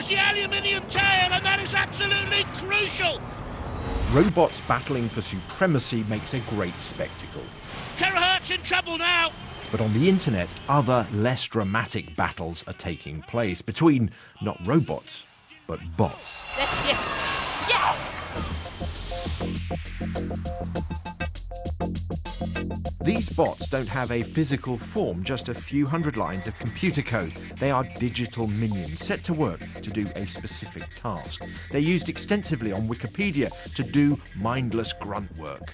course, the aluminium tail, and that is absolutely crucial. Robots battling for supremacy makes a great spectacle. Terahertz in trouble now. But on the internet, other, less dramatic battles are taking place between not robots, but bots. Yes, yes, yes! These bots don't have a physical form, just a few hundred lines of computer code. They are digital minions set to work to do a specific task. They're used extensively on Wikipedia to do mindless grunt work.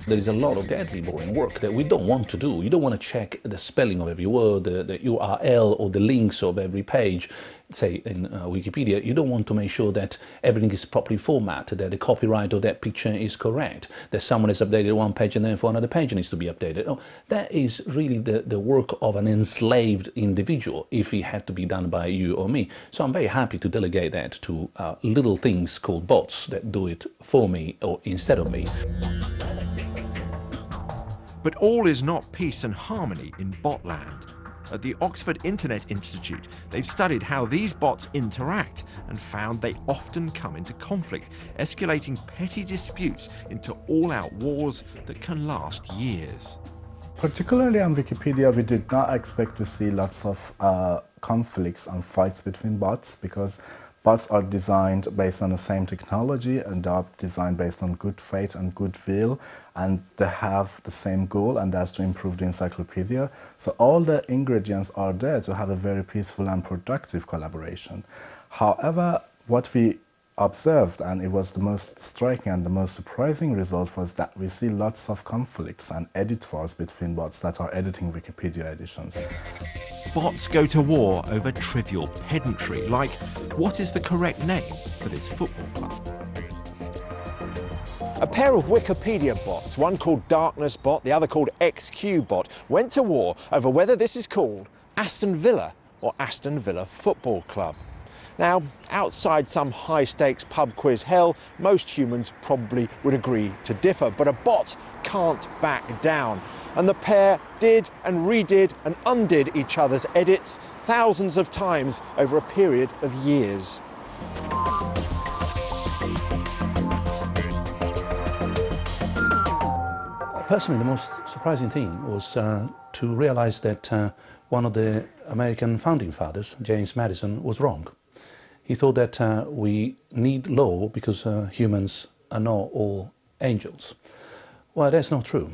There is a lot of deadly boring work that we don't want to do. You don't want to check the spelling of every word, the URL or the links of every page. Say in Wikipedia, you don't want to make sure that everything is properly formatted, that the copyright of that picture is correct, that someone has updated one page and then for another page needs to be updated. No, that is really the work of an enslaved individual if it had to be done by you or me. So I'm very happy to delegate that to little things called bots that do it for me or instead of me. But all is not peace and harmony in botland. At the Oxford Internet Institute, they've studied how these bots interact and found they often come into conflict, escalating petty disputes into all-out wars that can last years. Particularly on Wikipedia, we did not expect to see lots of conflicts and fights between bots, because bots are designed based on the same technology and are designed based on good faith and goodwill, and they have the same goal, and that's to improve the encyclopedia. So all the ingredients are there to have a very peaceful and productive collaboration. However, what we observed, and it was the most striking and the most surprising result, was that we see lots of conflicts and edit wars between bots that are editing Wikipedia editions. Bots go to war over trivial pedantry, like what is the correct name for this football club? A pair of Wikipedia bots, one called Darkness Bot, the other called XQ Bot, went to war over whether this is called Aston Villa or Aston Villa Football Club. Now, outside some high-stakes pub quiz hell, most humans probably would agree to differ, but a bot can't back down. And the pair did and redid and undid each other's edits thousands of times over a period of years. Personally, the most surprising thing was to realize that one of the American founding fathers, James Madison, was wrong. He thought that we need law because humans are not all angels. Well, that's not true.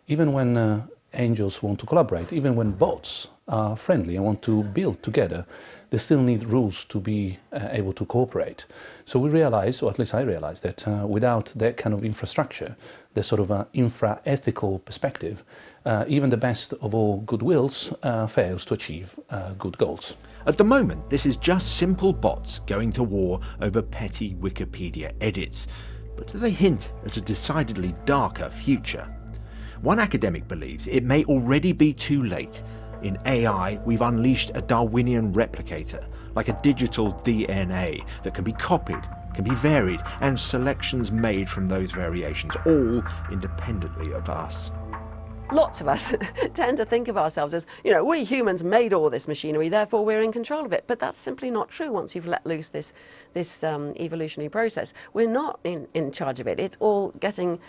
Even when angels want to collaborate, even when bots are friendly and want to build together, they still need rules to be able to cooperate. So we realized, or at least I realized, that without that kind of infrastructure, the sort of infra-ethical perspective, even the best of all good wills fails to achieve good goals. At the moment, this is just simple bots going to war over petty Wikipedia edits. But do they hint at a decidedly darker future? One academic believes it may already be too late. In AI, we've unleashed a Darwinian replicator, like a digital DNA that can be copied, can be varied, and selections made from those variations, all independently of us. Lots of us tend to think of ourselves as, you know, we humans made all this machinery, therefore we're in control of it. But that's simply not true once you've let loose this evolutionary process. We're not in charge of it. It's all getting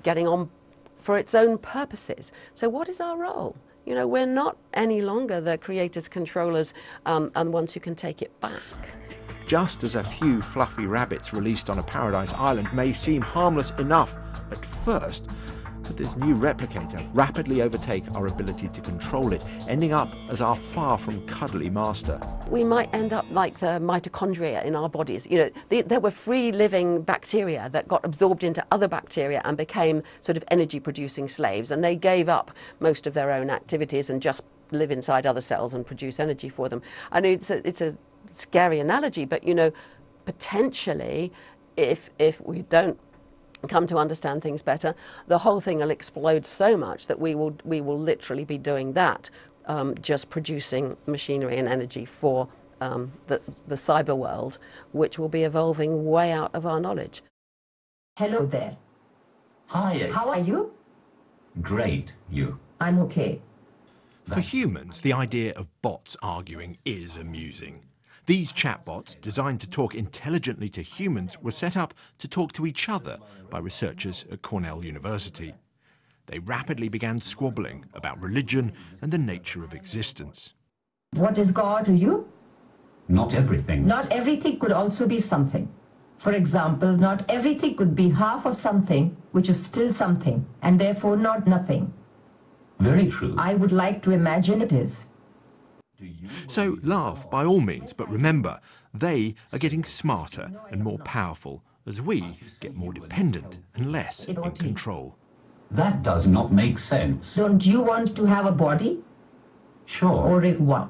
on for its own purposes. So what is our role? You know, we're not any longer the creators, controllers, and ones who can take it back. Just as a few fluffy rabbits released on a paradise island may seem harmless enough at first, could this new replicator rapidly overtake our ability to control it, ending up as our far from cuddly master? We might end up like the mitochondria in our bodies. You know, there were free-living bacteria that got absorbed into other bacteria and became sort of energy-producing slaves, and they gave up most of their own activities and just live inside other cells and produce energy for them. I know it's a scary analogy, but you know, potentially, if we don't come to understand things better, the whole thing will explode so much that we will literally be doing that, just producing machinery and energy for the cyber world, which will be evolving way out of our knowledge. Hello there. Hi. How are you? Great. You? I'm okay. For humans, the idea of bots arguing is amusing. These chatbots, designed to talk intelligently to humans, were set up to talk to each other by researchers at Cornell University. They rapidly began squabbling about religion and the nature of existence. What is God to you? Not everything. Not everything could also be something. For example, not everything could be half of something, which is still something, and therefore not nothing. Very true. I would like to imagine it is. So laugh by all means, but remember, they are getting smarter and more powerful as we get more dependent and less in control. That does not make sense. Don't you want to have a body? Sure. Or if one?